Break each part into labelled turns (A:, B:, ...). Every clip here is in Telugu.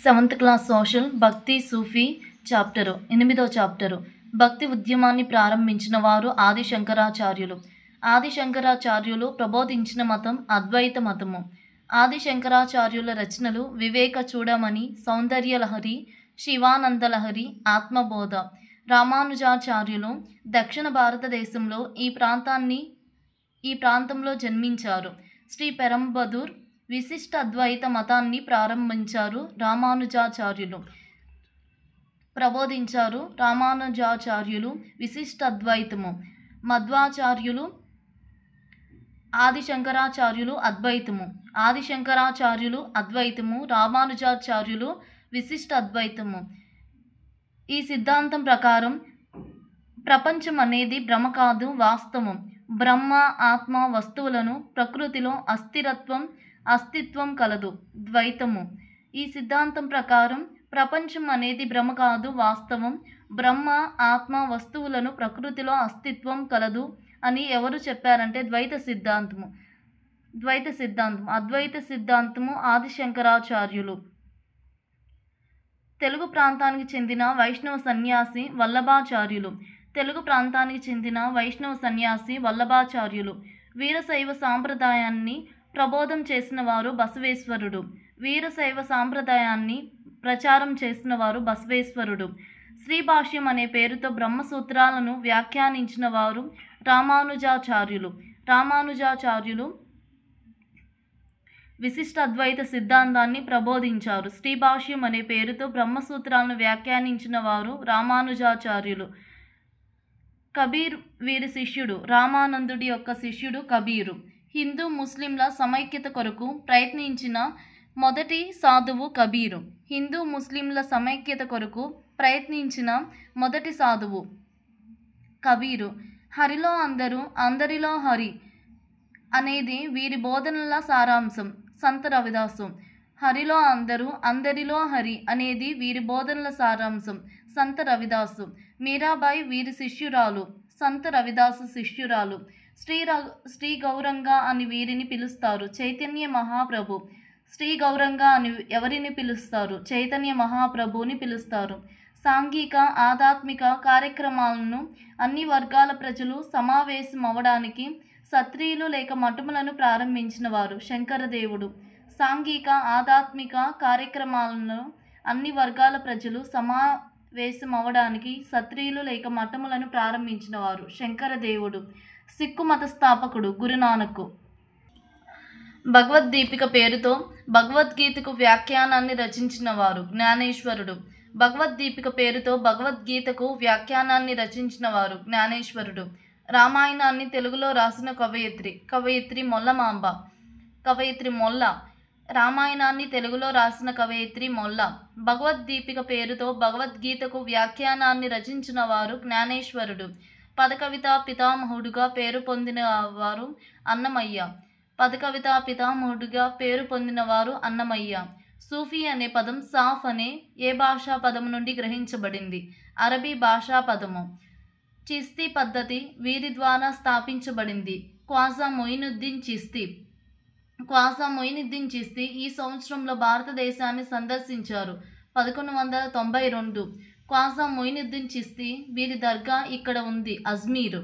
A: సెవెంత్ క్లాస్ సోషల్ భక్తి సూఫీ చాప్టరు 8వ చాప్టరు. భక్తి ఉద్యమాన్ని ప్రారంభించిన వారు ఆది శంకరాచార్యులు. ఆది శంకరాచార్యులు ప్రబోధించిన మతం అద్వైత మతము. ఆది శంకరాచార్యుల రచనలు వివేక చూడమని, సౌందర్యలహరి, శివానందలహరి, ఆత్మబోధ. రామానుజాచార్యులు దక్షిణ భారతదేశంలో ఈ ప్రాంతంలో జన్మించారు. శ్రీ పెరంబదూర్ విశిష్ట అద్వైత మతాన్ని ప్రారంభించారు. రామానుజాచార్యులు విశిష్ట అద్వైతము. మధ్వాచార్యులు ఆది శంకరాచార్యులు అద్వైతము. ఆది శంకరాచార్యులు అద్వైతము, రామానుజాచార్యులు విశిష్ట అద్వైతము. ఈ సిద్ధాంతం ప్రకారం ప్రపంచం అనేది భ్రమ కాదు, వాస్తవం. బ్రహ్మ, ఆత్మ, వస్తువులను ప్రకృతిలో అస్తిత్వం కలదు. ద్వైతము. ఈ సిద్ధాంతం ప్రకారం ప్రపంచం అనేది భ్రమ కాదు, వాస్తవం. బ్రహ్మ, ఆత్మ, వస్తువులను ప్రకృతిలో అస్తిత్వం కలదు అని ఎవరు చెప్పారంటే ద్వైత సిద్ధాంతము. అద్వైత సిద్ధాంతము ఆది శంకరాచార్యులు. తెలుగు ప్రాంతానికి చెందిన వైష్ణవ సన్యాసి వల్లభాచార్యులు. తెలుగు ప్రాంతానికి చెందిన వైష్ణవ సన్యాసి వల్లభాచార్యులు. వీరశైవ సాంప్రదాయాన్ని ప్రబోధం చేసిన వారు బసవేశ్వరుడు. వీరశైవ సాంప్రదాయాన్ని ప్రచారం చేసిన వారు బసవేశ్వరుడు. శ్రీభాష్యం అనే పేరుతో బ్రహ్మసూత్రాలను వ్యాఖ్యానించిన వారు రామానుజాచార్యులు. రామానుజాచార్యులు విశిష్ట అద్వైత సిద్ధాంతాన్ని ప్రబోధించారు. శ్రీభాష్యం అనే పేరుతో బ్రహ్మసూత్రాలను వ్యాఖ్యానించిన వారు రామానుజాచార్యులు. కబీర్ వీరి శిష్యుడు. రామానందుడి యొక్క శిష్యుడు కబీరు. హిందూ ముస్లింల సమైక్యత కొరకు ప్రయత్నించిన మొదటి సాధువు కబీరు. హిందూ ముస్లింల సమైక్యత కొరకు ప్రయత్నించిన మొదటి సాధువు కబీరు. హరిలో అందరూ, అందరిలో హరి అనేది వీరి బోధనల సారాంశం. సంత రవిదాసు. హరిలో అందరూ, అందరిలో హరి అనేది వీరి బోధనల సారాంశం. సంత రవిదాసు. మీరాబాయి వీరి శిష్యురాలు. సంత రవిదాసు శిష్యురాలు. శ్రీ గౌరంగా అని వీరిని పిలుస్తారు. చైతన్య మహాప్రభు. శ్రీ గౌరంగా అని ఎవరిని పిలుస్తారు? చైతన్య మహాప్రభుని పిలుస్తారు. సాంఘిక, ఆధ్యాత్మిక కార్యక్రమాలను అన్ని వర్గాల ప్రజలు సమావేశం అవడానికి సత్రీయులు లేక మఠములను ప్రారంభించిన వారు శంకరదేవుడు. సాంఘిక, ఆధ్యాత్మిక కార్యక్రమాలను అన్ని వర్గాల ప్రజలు సమావేశం అవడానికి సత్రీయులు లేక మఠములను ప్రారంభించిన వారు శంకరదేవుడు. సిక్కు మత స్థాపకుడు గురునానక్. భగవద్దీపిక పేరుతో భగవద్గీతకు వ్యాఖ్యానాన్ని రచించిన వారు జ్ఞానేశ్వరుడు. భగవద్దీపిక పేరుతో భగవద్గీతకు వ్యాఖ్యానాన్ని రచించిన వారు జ్ఞానేశ్వరుడు. రామాయణాన్ని తెలుగులో రాసిన కవయిత్రి మొల్లమాంబ. కవయిత్రి మొల్ల. రామాయణాన్ని తెలుగులో రాసిన కవయిత్రి మొల్ల. భగవద్దీపిక పేరుతో భగవద్గీతకు వ్యాఖ్యానాన్ని రచించిన వారు జ్ఞానేశ్వరుడు. పదకవితా పితామహుడుగా పేరు పొందిన వారు అన్నమయ్య. పదకవితా పితామహుడుగా పేరు పొందిన వారు అన్నమయ్య. సూఫీ అనే పదం సాఫ్ అనే ఏ భాషా పదము నుండి గ్రహించబడింది? అరబీ భాషా పదము. చిస్తీ పద్ధతి వీరి ద్వారా స్థాపించబడింది. ఖ్వాజా మొయినుద్దీన్ చిస్తీ ఈ సంవత్సరంలో భారతదేశాన్ని సందర్శించారు. 1192. ఖ్వాజా మొయినుద్దీన్ చిస్తీ వీరి దర్గా ఇక్కడ ఉంది, అజ్మీర్.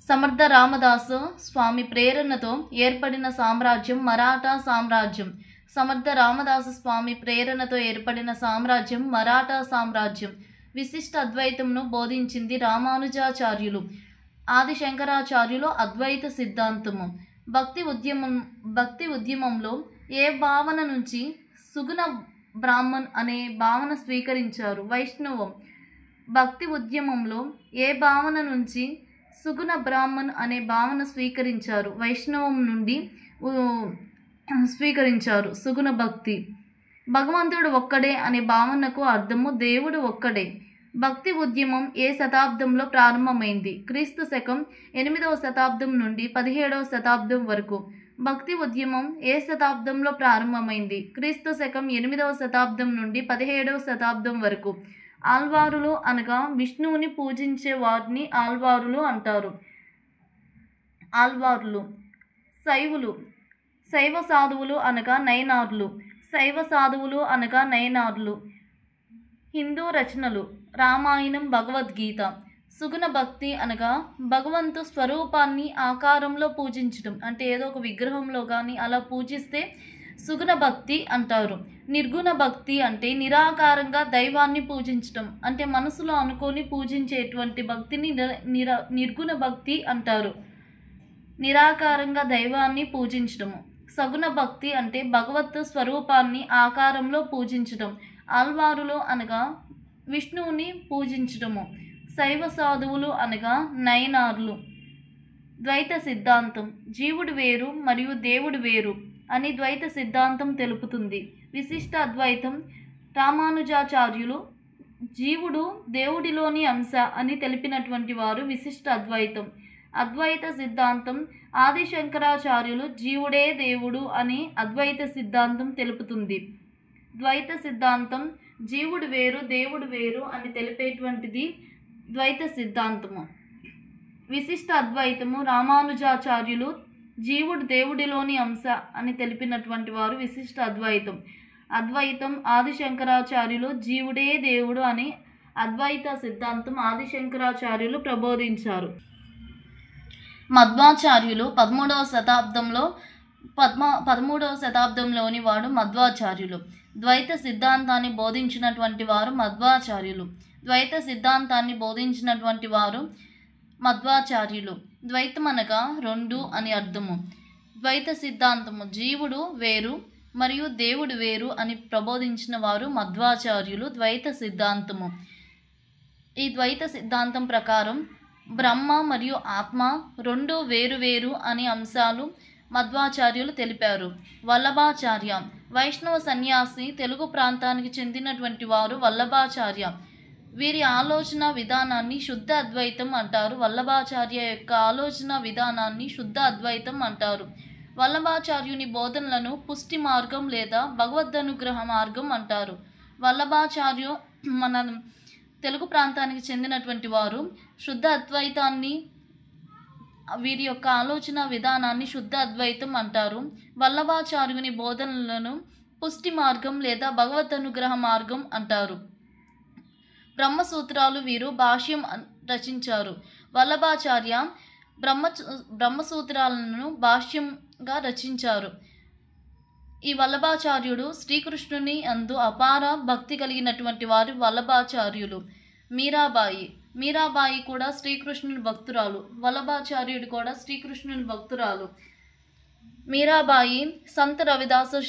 A: సమర్థ రామదాసు స్వామి ప్రేరణతో ఏర్పడిన సామ్రాజ్యం మరాఠా సామ్రాజ్యం. సమర్థ రామదాసు స్వామి ప్రేరణతో ఏర్పడిన సామ్రాజ్యం మరాఠా సామ్రాజ్యం. విశిష్ట అద్వైతంను బోధించింది రామానుజాచార్యులు. ఆది శంకరాచార్యులు అద్వైత సిద్ధాంతము. భక్తి ఉద్యమంలో ఏ భావన నుంచి సుగుణ బ్రాహ్మణ్ అనే భావన స్వీకరించారు? వైష్ణవం. భక్తి ఉద్యమంలో ఏ భావన నుంచి సుగుణ బ్రాహ్మణ్ అనే భావన స్వీకరించారు? వైష్ణవం నుండి స్వీకరించారు. సుగుణ భక్తి. భగవంతుడు ఒక్కడే అనే భావనకు అర్థము దేవుడు ఒక్కడే. భక్తి ఉద్యమం ఏ శతాబ్దంలో ప్రారంభమైంది? క్రీస్తు శకం 8వ శతాబ్దం నుండి 17వ శతాబ్దం వరకు. భక్తి ఉద్యమం ఏ శతాబ్దంలో ప్రారంభమైంది? క్రీస్తు శకం 8వ శతాబ్దం నుండి 17వ శతాబ్దం వరకు. ఆల్వారులు అనగా విష్ణువుని పూజించే వారిని ఆల్వారులు అంటారు. ఆల్వార్లు. శైవ సాధువులు అనగా నయనార్లు. శైవ సాధువులు అనగా నయనార్లు. హిందూ రచనలు రామాయణం, భగవద్గీత. సుగుణ భక్తి అనగా భగవంతు స్వరూపాన్ని ఆకారంలో పూజించడం, అంటే ఏదో ఒక విగ్రహంలో కానీ అలా పూజిస్తే సుగుణ భక్తి అంటారు. నిర్గుణ భక్తి అంటే నిరాకారంగా దైవాన్ని పూజించడం, అంటే మనసులో అనుకొని పూజించేటువంటి భక్తిని నిర్గుణ భక్తి అంటారు. నిరాకారంగా దైవాన్ని పూజించడము. సగుణ భక్తి అంటే భగవత్ స్వరూపాన్ని ఆకారంలో పూజించడం. ఆల్వారులు అనగా విష్ణువుని పూజించడము. శైవ సాధువులు అనగా నయనార్లు. ద్వైత సిద్ధాంతం జీవుడు వేరు మరియు దేవుడు వేరు అని ద్వైత సిద్ధాంతం తెలుపుతుంది. విశిష్ట అద్వైతం రామానుజాచార్యులు జీవుడు దేవుడిలోని అంశ అని తెలిపినటువంటి వారు విశిష్ట అద్వైతం. అద్వైత సిద్ధాంతం ఆదిశంకరాచార్యులు జీవుడే దేవుడు అని అద్వైత సిద్ధాంతం తెలుపుతుంది. ద్వైత సిద్ధాంతం జీవుడు వేరు దేవుడు వేరు అని తెలిపేటువంటిది ద్వైత సిద్ధాంతము. విశిష్ట అద్వైతము రామానుజాచార్యులు జీవుడు దేవుడిలోని అంశ అని తెలిపినటువంటి వారు విశిష్ట అద్వైతం. అద్వైతం ఆదిశంకరాచార్యులు జీవుడే దేవుడు అని అద్వైత సిద్ధాంతం ఆదిశంకరాచార్యులు ప్రబోధించారు. మధ్వాచార్యులు 13వ శతాబ్దంలోని వాడు మధ్వాచార్యులు. ద్వైత సిద్ధాంతాన్ని బోధించినటువంటి వారు మధ్వాచార్యులు. ద్వైత సిద్ధాంతాన్ని బోధించినటువంటి వారు మధ్వాచార్యులు. ద్వైతం అనగా రెండు అని అర్థము. ద్వైత సిద్ధాంతము జీవుడు వేరు మరియు దేవుడు వేరు అని ప్రబోధించిన వారు మధ్వాచార్యులు. ద్వైత సిద్ధాంతము. ఈ ద్వైత సిద్ధాంతం ప్రకారం బ్రహ్మ మరియు ఆత్మ రెండు వేరు వేరు అనే అంశాలు మధ్వాచార్యులు తెలిపారు. వల్లభాచార్య వైష్ణవ సన్యాసి, తెలుగు ప్రాంతానికి చెందినటువంటి వారు వల్లభాచార్య. వీరి ఆలోచన విధానాన్ని శుద్ధ అద్వైతం అంటారు. వల్లభాచార్య యొక్క ఆలోచన విధానాన్ని శుద్ధ అద్వైతం అంటారు. వల్లభాచార్యుని బోధనలను పుష్టి మార్గం లేదా భగవద్దనుగ్రహ మార్గం అంటారు. వల్లభాచార్యు మన తెలుగు ప్రాంతానికి చెందినటువంటి వారు శుద్ధ అద్వైతాన్ని, వీరి యొక్క ఆలోచన విధానాన్ని శుద్ధ అద్వైతం అంటారు. వల్లభాచార్యుని బోధనలను పుష్టి మార్గం లేదా భగవద్దనుగ్రహ మార్గం అంటారు. బ్రహ్మసూత్రాలు వీరు భాష్యం రచించారు. వల్లభాచార్య బ్రహ్మసూత్రాలను భాష్యంగా రచించారు. ఈ వల్లభాచార్యుడు శ్రీకృష్ణుని అందు అపార భక్తి కలిగినటువంటి వారు వల్లభాచార్యులు. మీరాబాయి కూడా శ్రీకృష్ణుని భక్తురాలు. వల్లభాచార్యుడు కూడా శ్రీకృష్ణుని భక్తురాలు. మీరాబాయి సంత రవిదాసు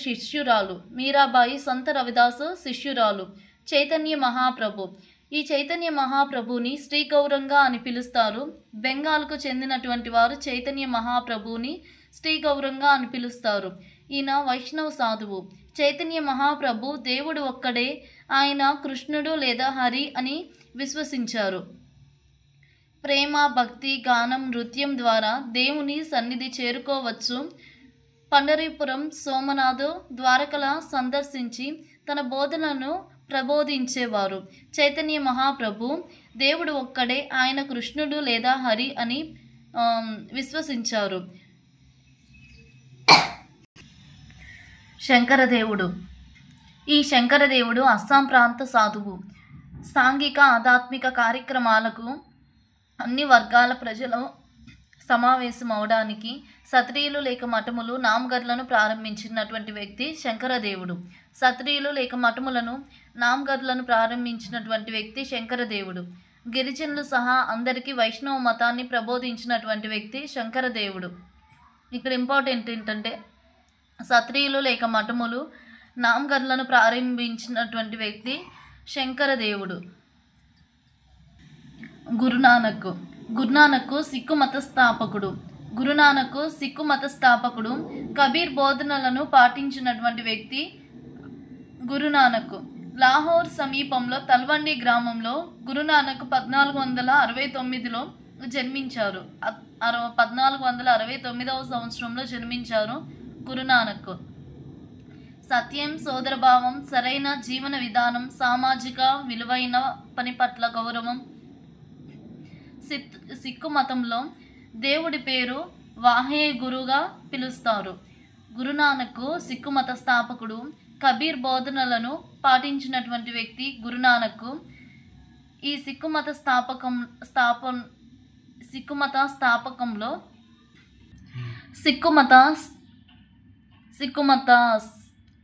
A: శిష్యురాలు. చైతన్య మహాప్రభు. ఈ చైతన్య మహాప్రభుని శ్రీ గౌరంగా అని పిలుస్తారు. బెంగాల్కు చెందినటువంటి వారు చైతన్య మహాప్రభుని శ్రీ గౌరంగా అని పిలుస్తారు. ఈయన వైష్ణవ సాధువు. చైతన్య మహాప్రభు దేవుడు ఒక్కడే, ఆయన కృష్ణుడు లేదా హరి అని విశ్వసించారు. ప్రేమ, భక్తి, గానం, నృత్యం ద్వారా దేవుని సన్నిధి చేరుకోవచ్చు. పండరీపురం, సోమనాథ్, ద్వారకల సందర్శించి తన బోధనను ప్రబోధించేవారు. చైతన్య మహాప్రభు దేవుడు ఒక్కడే, ఆయన కృష్ణుడు లేదా హరి అని విశ్వసించారు. శంకరదేవుడు. ఈ శంకరదేవుడు అస్సాం ప్రాంత సాధువు. సాంఘిక ఆధ్యాత్మిక కార్యక్రమాలకు అన్ని వర్గాల ప్రజలు సమావేశం అవడానికి సత్రియులు లేక మఠములు నామగర్లను ప్రారంభించినటువంటి వ్యక్తి శంకరదేవుడు. సత్రియులు లేక మఠములను నామగర్లను ప్రారంభించినటువంటి వ్యక్తి శంకరదేవుడు. గిరిజనులు సహా అందరికీ వైష్ణవ మతాన్ని ప్రబోధించినటువంటి వ్యక్తి శంకరదేవుడు. ఇక్కడ ఇంపార్టెంట్ ఏంటంటే సత్రియులు లేక మఠములు నామగర్లను ప్రారంభించినటువంటి వ్యక్తి శంకరదేవుడు. గురునానక్ సిక్కు మత స్థాపకుడు. కబీర్ బోధనలను పాటించినటువంటి వ్యక్తి గురునానక్. లాహోర్ సమీపంలో తల్వండి గ్రామంలో గురునానక్ 1469లో జన్మించారు. 1469వ సంవత్సరంలో జన్మించారు గురునానక్. సత్యం, సోదరభావం, సరైన జీవన విధానం, సామాజిక విలువైన పని పట్ల గౌరవం. సిక్కు మతంలో దేవుడి పేరు వాహే గురుగా పిలుస్తారు. గురునానక్ సిక్కు మత స్థాపకుడు. కబీర్ బోధనలను పాటించినటువంటి వ్యక్తి గురునానక్. ఈ సిక్కు మత స్థాపకంలో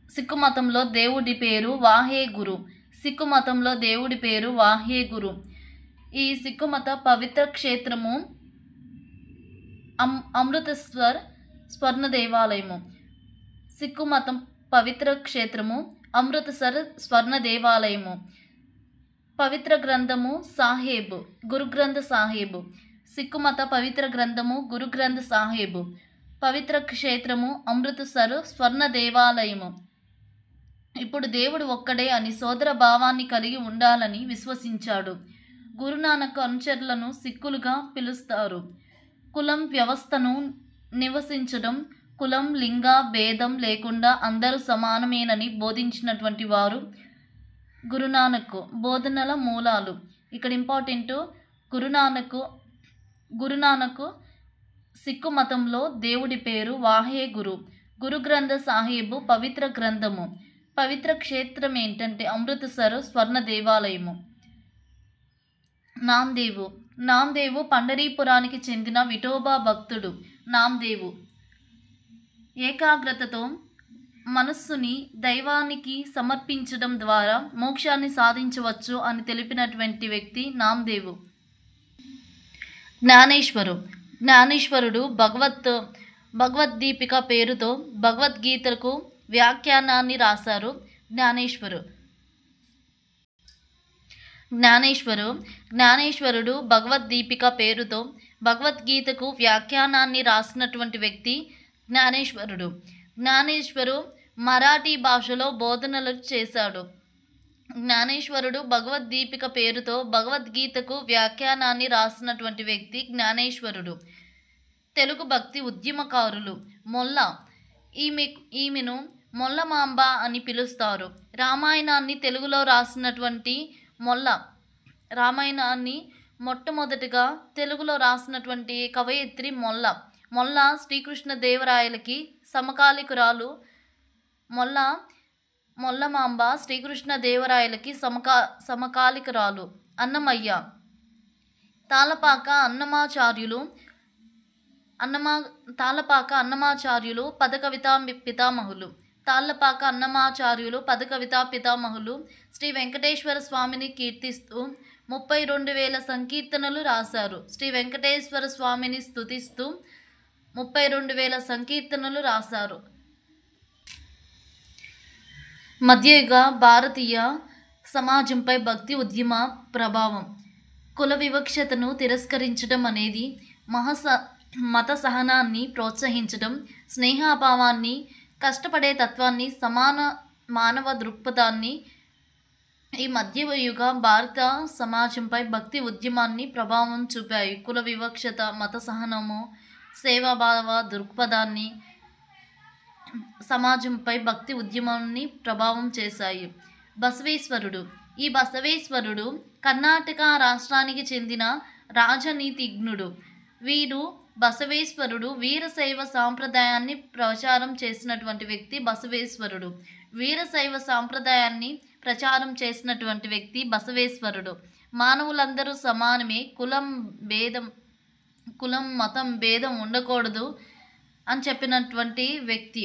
A: సిక్కు మతంలో దేవుడి పేరు వాహే గురు. సిక్కు మతంలో దేవుడి పేరు వాహే గురు. ఈ సిక్కు మత పవిత్ర క్షేత్రము అమృతసర్ స్వర్ణ దేవాలయము. సిక్కు మతం పవిత్ర క్షేత్రము అమృతసర్ స్వర్ణ దేవాలయము. పవిత్ర గ్రంథము సాహేబ్, గురు గ్రంథ సాహేబ్. సిక్కు మత పవిత్ర గ్రంథము గురు గ్రంథ సాహేబ్. పవిత్ర క్షేత్రము అమృతసర్ స్వర్ణ దేవాలయము. ఇప్పుడు దేవుడు ఒక్కడే అని సోదర భావాన్ని కలిగి ఉండాలని విశ్వసించాడు. గురునానక్ అనుచరులను సిక్కులుగా పిలుస్తారు. కులం వ్యవస్థను నివసించడం, కులం లింగ భేదం లేకుండా అందరూ సమానమేనని బోధించినటువంటి వారు గురునానక్. బోధనల మూలాలు ఇక్కడ ఇంపార్టెంట్. గురునానక్ సిక్కు మతంలో దేవుడి పేరు వాహే గురు. గురు గ్రంథ సాహేబు పవిత్ర గ్రంథము. పవిత్ర క్షేత్రం ఏంటంటే అమృతసర్ స్వర్ణ దేవాలయము. నామ్దేవు పండరీపురానికి చెందిన విఠోబా భక్తుడు. నామ్దేవు ఏకాగ్రతతో మనస్సుని దైవానికి సమర్పించడం ద్వారా మోక్షాన్ని సాధించవచ్చు అని తెలిపినటువంటి వ్యక్తి నామ్దేవు. జ్ఞానేశ్వరుడు భగవద్దీపిక పేరుతో భగవద్గీతకు వ్యాఖ్యానాన్ని రాశారు. జ్ఞానేశ్వరుడు భగవద్దీపిక పేరుతో భగవద్గీతకు వ్యాఖ్యానాన్ని రాసినటువంటి వ్యక్తి జ్ఞానేశ్వరు మరాఠీ భాషలో బోధనలు చేశాడు. జ్ఞానేశ్వరుడు భగవద్దీపిక పేరుతో భగవద్గీతకు వ్యాఖ్యానాన్ని రాసినటువంటి వ్యక్తి జ్ఞానేశ్వరుడు. తెలుగు భక్తి ఉద్యమకారులు ఈమెను మొల్లమాంబ అని పిలుస్తారు. రామాయణాన్ని తెలుగులో రాసినటువంటి రామాయణాన్ని మొట్టమొదటిగా తెలుగులో రాసినటువంటి కవయిత్రి మొల్ల శ్రీకృష్ణదేవరాయలకి సమకాలికురాలు. మొల్లమాంబ శ్రీకృష్ణదేవరాయలకి సమకాలికురాలు. అన్నమయ్య తాళపాక అన్నమాచార్యులు పదకవితా పితామహులు. శ్రీ వెంకటేశ్వర స్వామిని కీర్తిస్తూ 32,000 సంకీర్తనలు రాశారు. శ్రీ వెంకటేశ్వర స్వామిని స్తుతిస్తూ 32,000 సంకీర్తనలు రాశారు. మధ్యయుగ భారతీయ సమాజంపై భక్తి ఉద్యమ ప్రభావం. కుల వివక్షతను తిరస్కరించడం అనేది మత సహనాన్ని ప్రోత్సహించడం, స్నేహభావాన్ని, కష్టపడే తత్వాన్ని, సమాన మానవ దృక్పథాన్ని ఈ మధ్యయుగ భారత సమాజంపై భక్తి ఉద్యమాన్ని ప్రభావం చూపాయి. కుల వివక్షత, మత సహనము, సేవాభావ దృక్పథాన్ని సమాజంపై భక్తి ఉద్యమాన్ని ప్రభావం చేశాయి. ఈ బసవేశ్వరుడు కర్ణాటక రాష్ట్రానికి చెందిన రాజనీతిజ్ఞుడు. బసవేశ్వరుడు వీరశైవ సాంప్రదాయాన్ని ప్రచారం చేసినటువంటి వ్యక్తి బసవేశ్వరుడు. వీరశైవ సాంప్రదాయాన్ని ప్రచారం చేసినటువంటి వ్యక్తి బసవేశ్వరుడు. మానవులందరూ సమానమే, కులం మతం భేదం ఉండకూడదు అని చెప్పినటువంటి వ్యక్తి.